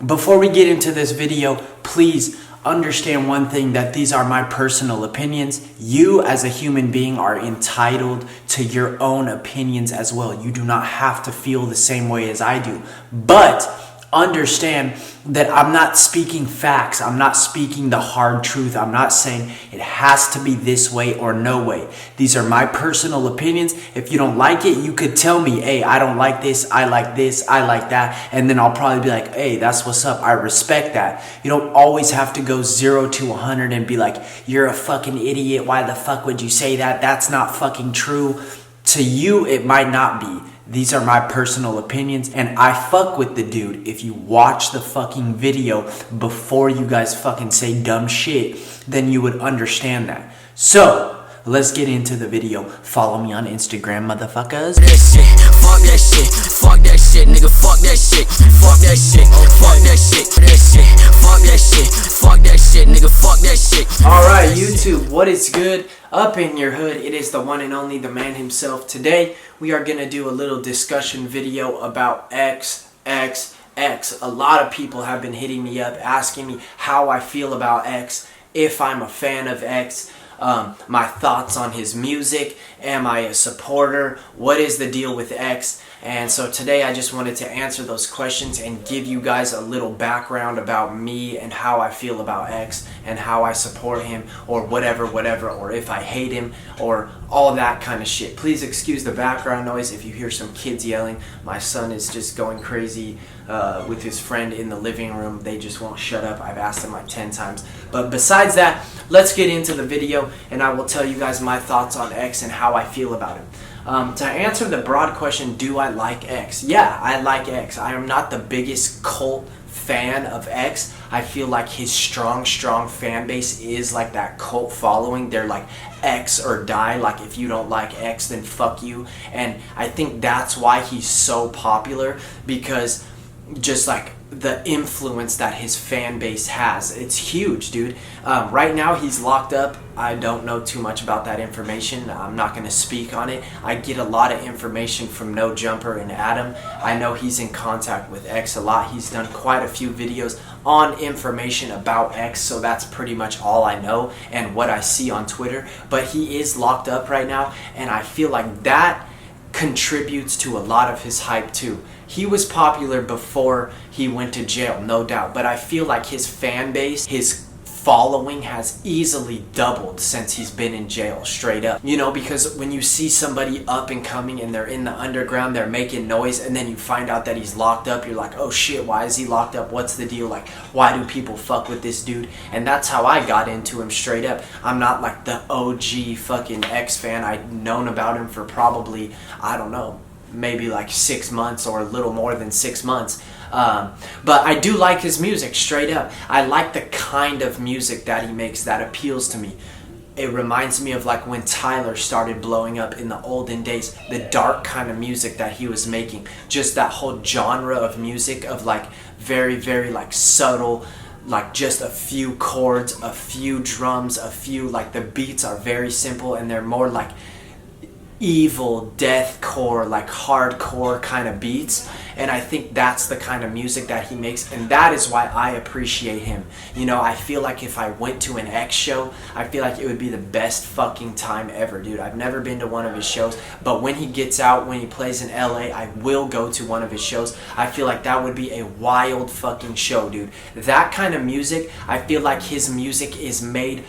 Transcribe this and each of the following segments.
Before we get into this video, please understand one thing, that these are my personal opinions. You as a human being are entitled to your own opinions as well. You do not have to feel the same way as I do. But understand that I'm not speaking facts. I'm not speaking the hard truth. I'm not saying it has to be this way or no way. These are my personal opinions. If you don't like it, you could tell me, hey, I don't like this, I like that. And then I'll probably be like, hey, that's what's up. I respect that. You don't always have to go 0 to 100 and be like, you're a fucking idiot. Why the fuck would you say that? That's not fucking true. To you, it might not be. These are my personal opinions, and I fuck with the dude. If you watch the fucking video before you guys fucking say dumb shit, then you would understand that. So, let's get into the video. Follow me on Instagram, motherfuckers. That shit, fuck that shit, fuck that shit, nigga, fuck that shit, fuck that shit, fuck that shit, that shit, fuck that shit, fuck that shit, nigga, fuck that shit. Alright, YouTube, what is good? Up in your hood, it is the one and only the man himself. Today, we are gonna do a little discussion video about Xxx. A lot of people have been hitting me up, asking me how I feel about X, if I'm a fan of X, my thoughts on his music, am I a supporter, what is the deal with X? And so today I just wanted to answer those questions and give you guys a little background about me and how I feel about X and how I support him, or whatever, or if I hate him, or all that kind of shit. Please excuse the background noise if you hear some kids yelling. My son is just going crazy with his friend in the living room. They just won't shut up. I've asked him like 10 times. But besides that, let's get into the video and I will tell you guys my thoughts on X and how I feel about him. To answer the broad question, do I like X? Yeah, I like X. I am not the biggest cult fan of X. I feel like his strong fan base is like that cult following. They're like X or die. Like, if you don't like X, then fuck you. And I think that's why he's so popular, because just like the influence that his fan base has, it's huge, dude. Right now he's locked up. I don't know too much about that information. I'm not going to speak on it. I get a lot of information from No Jumper and Adam. I know he's in contact with X a lot. He's done quite a few videos on information about X, so that's pretty much all I know and what I see on Twitter. But he is locked up right now, and I feel like that contributes to a lot of his hype too. He was popular before he went to jail, no doubt, but I feel like his fan base, his following has easily doubled since he's been in jail, straight up. You know, because when you see somebody up and coming and they're in the underground, they're making noise, and then you find out that he's locked up, you're like, oh shit, why is he locked up? What's the deal? Like, why do people fuck with this dude? And that's how I got into him, straight up. I'm not like the OG fucking X fan. I'd known about him for probably, I don't know, maybe like 6 months or a little more than 6 months. But I do like his music, straight up. I like the kind of music that he makes that appeals to me. It reminds me of like when Tyler started blowing up in the olden days, the dark kind of music that he was making. Just that whole genre of music of like very like subtle, like just a few chords, a few drums, a few, like the beats are very simple and they're more like evil deathcore, like hardcore kind of beats. And I think that's the kind of music that he makes, and that is why I appreciate him. You know, I feel like if I went to an X show, I feel like it would be the best fucking time ever, dude. I've never been to one of his shows, but when he gets out, when he plays in LA, I will go to one of his shows. I feel like that would be a wild fucking show, dude. That kind of music, I feel like his music is made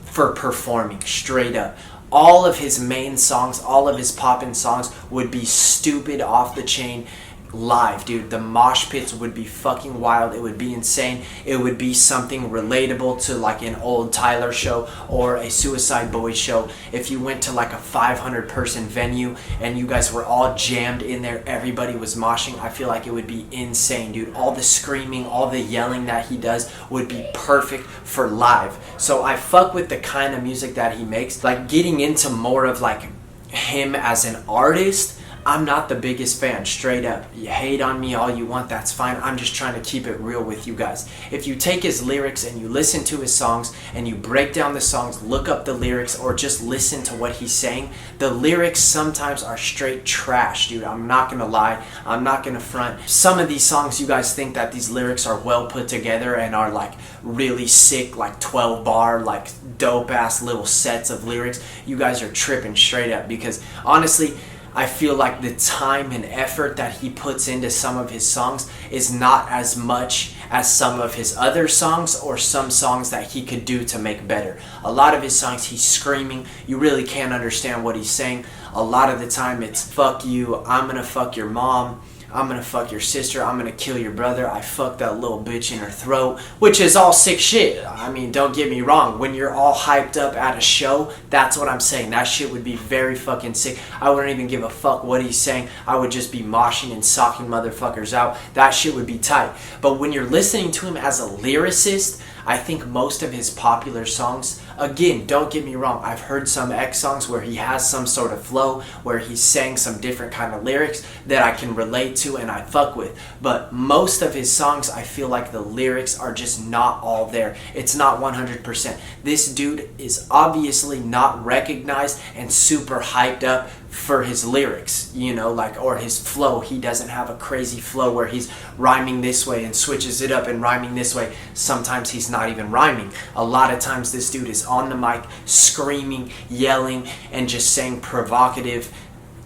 for performing, straight up. All of his main songs, all of his poppin' songs would be stupid, off the chain, live, dude. The mosh pits would be fucking wild. It would be insane. It would be something relatable to like an old Tyler show or a Suicide Boys show. If you went to like a 500 person venue and you guys were all jammed in there, everybody was moshing, I feel like it would be insane, dude. All the screaming, all the yelling that he does would be perfect for live. So I fuck with the kind of music that he makes. Like, getting into more of like him as an artist, I'm not the biggest fan, straight up. You hate on me all you want, that's fine. I'm just trying to keep it real with you guys. If you take his lyrics and you listen to his songs and you break down the songs, look up the lyrics, or just listen to what he's saying, the lyrics sometimes are straight trash, dude. I'm not gonna lie. I'm not gonna front. Some of these songs, you guys think that these lyrics are well put together and are like really sick, like 12 bar, like dope ass little sets of lyrics. You guys are tripping straight up, because honestly, I feel like the time and effort that he puts into some of his songs is not as much as some of his other songs, or some songs that he could do to make better. A lot of his songs, he's screaming. You really can't understand what he's saying. A lot of the time it's fuck you, I'm gonna fuck your mom, I'm gonna fuck your sister, I'm gonna kill your brother, I fucked that little bitch in her throat, which is all sick shit. I mean, don't get me wrong, when you're all hyped up at a show, that's what I'm saying. That shit would be very fucking sick. I wouldn't even give a fuck what he's saying. I would just be moshing and socking motherfuckers out. That shit would be tight. But when you're listening to him as a lyricist, I think most of his popular songs, again, don't get me wrong, I've heard some X songs where he has some sort of flow, where he's saying some different kind of lyrics that I can relate to and I fuck with. But most of his songs, I feel like the lyrics are just not all there. It's not 100%. This dude is obviously not recognized and super hyped up for his lyrics, you know, like, or his flow. He doesn't have a crazy flow where he's rhyming this way and switches it up and rhyming this way. Sometimes he's not even rhyming. A lot of times this dude is on the mic screaming, yelling, and just saying provocative,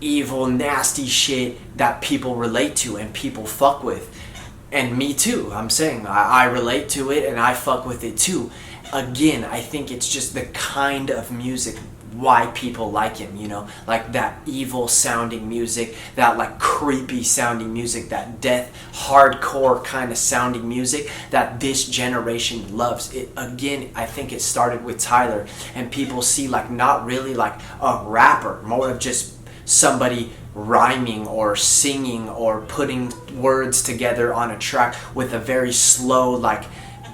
evil, nasty shit that people relate to and people fuck with. And me too. I'm saying I relate to it and I fuck with it too. Again, I think it's just the kind of music why people like him, you know, like that evil sounding music, that like creepy sounding music, that death hardcore kind of sounding music that this generation loves. It again, I think it started with Tyler, and people see like not really like a rapper, more of just somebody rhyming or singing or putting words together on a track with a very slow like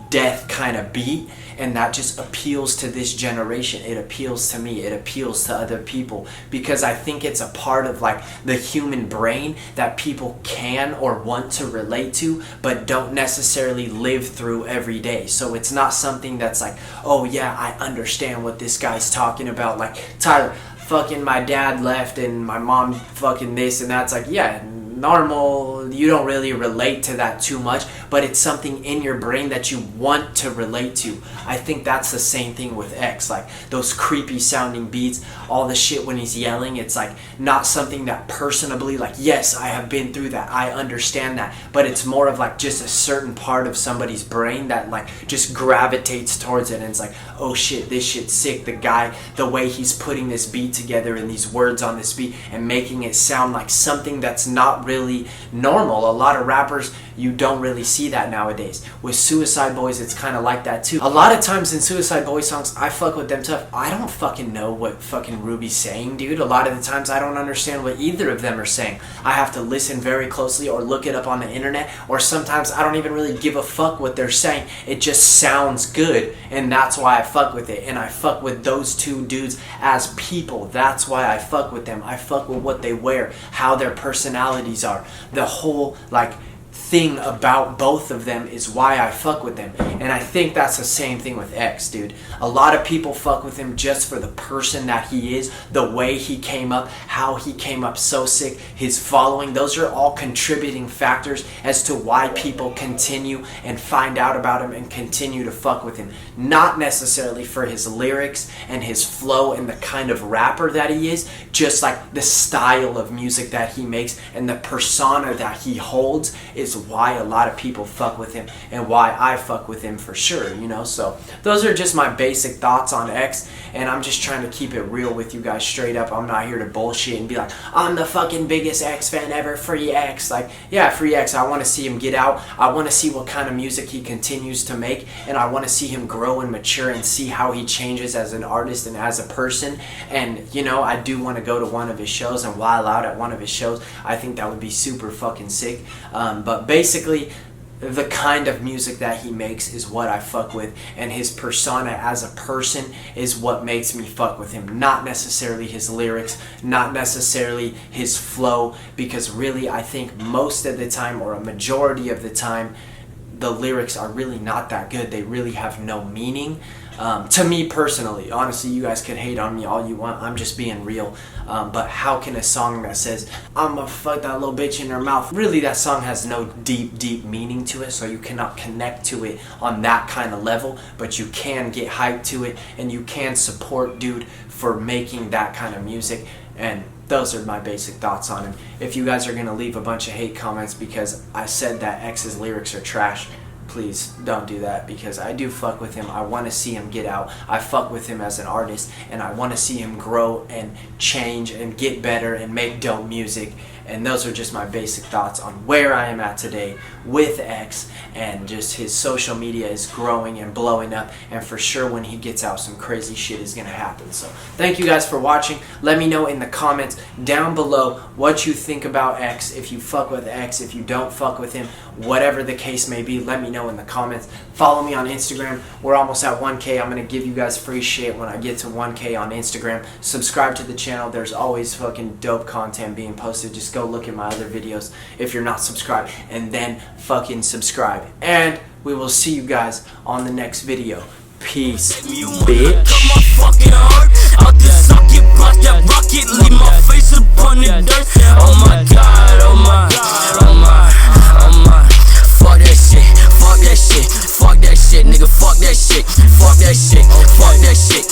death kind of beat. And that just appeals to this generation. It appeals to me. It appeals to other people, because I think it's a part of like the human brain that people can or want to relate to, but don't necessarily live through every day. So it's not something that's like, oh yeah, I understand what this guy's talking about. Like, Tyler, fucking my dad left and my mom fucking this and that's like, yeah, normal. You don't really relate to that too much, but it's something in your brain that you want to relate to. I think that's the same thing with X, like those creepy sounding beats, all the shit when he's yelling. It's like not something that personably, like, yes, I have been through that, I understand that, but it's more of like just a certain part of somebody's brain that like just gravitates towards it, and it's like, oh shit, this shit's sick. The guy, the way he's putting this beat together and these words on this beat and making it sound like something that's not really normal. A lot of rappers, you don't really see that nowadays. With Suicide Boys, it's kind of like that too. A lot of times in Suicide Boys songs, I fuck with them tough. I don't fucking know what fucking Ruby's saying, dude. A lot of the times I don't understand what either of them are saying. I have to listen very closely or look it up on the internet, or sometimes I don't even really give a fuck what they're saying. It just sounds good, and that's why I fuck with it. And I fuck with those two dudes as people. That's why I fuck with them. I fuck with what they wear, how their personalities are. The whole like thing about both of them is why I fuck with them. And I think that's the same thing with X, dude. A lot of people fuck with him just for the person that he is, the way he came up, how he came up so sick, his following. Those are all contributing factors as to why people continue and find out about him and continue to fuck with him. Not necessarily for his lyrics and his flow and the kind of rapper that he is, just like the style of music that he makes and the persona that he holds is why a lot of people fuck with him, and why I fuck with him for sure, you know. So those are just my basic thoughts on X, and I'm just trying to keep it real with you guys straight up. I'm not here to bullshit and be like, I'm the fucking biggest X fan ever, free X. Like, yeah, free X. I want to see him get out. I want to see what kind of music he continues to make, and I want to see him grow and mature and see how he changes as an artist and as a person. And, you know, I do want to go to one of his shows and wild out at one of his shows. I think that would be super fucking sick. But basically, the kind of music that he makes is what I fuck with, and his persona as a person is what makes me fuck with him, not necessarily his lyrics, not necessarily his flow, because really I think most of the time, or a majority of the time, the lyrics are really not that good. They really have no meaning. To me personally, honestly, you guys can hate on me all you want, I'm just being real, but how can a song that says, I'ma fuck that little bitch in her mouth, really that song has no deep meaning to it, so you cannot connect to it on that kind of level, but you can get hyped to it, and you can support dude for making that kind of music, and those are my basic thoughts on him. If you guys are going to leave a bunch of hate comments because I said that X's lyrics are trash, please don't do that, because I do fuck with him. I want to see him get out. I fuck with him as an artist, and I want to see him grow and change and get better and make dope music. And those are just my basic thoughts on where I am at today with X, and just his social media is growing and blowing up, and for sure when he gets out some crazy shit is going to happen. So thank you guys for watching. Let me know in the comments down below what you think about X, if you fuck with X, if you don't fuck with him, whatever the case may be, let me know in the comments. Follow me on Instagram. We're almost at 1K. I'm going to give you guys free shit when I get to 1K on Instagram. Subscribe to the channel. There's always fucking dope content being posted. Just go look at my other videos if you're not subscribed, and then fucking subscribe. And we will see you guys on the next video. Peace, bitch. Cut my fucking heart out the socket, block that rocket, leave my face upon the dirt. Oh my god, oh my, oh my, oh my. Fuck that shit, fuck that shit, fuck that shit, nigga, fuck that shit, fuck that shit.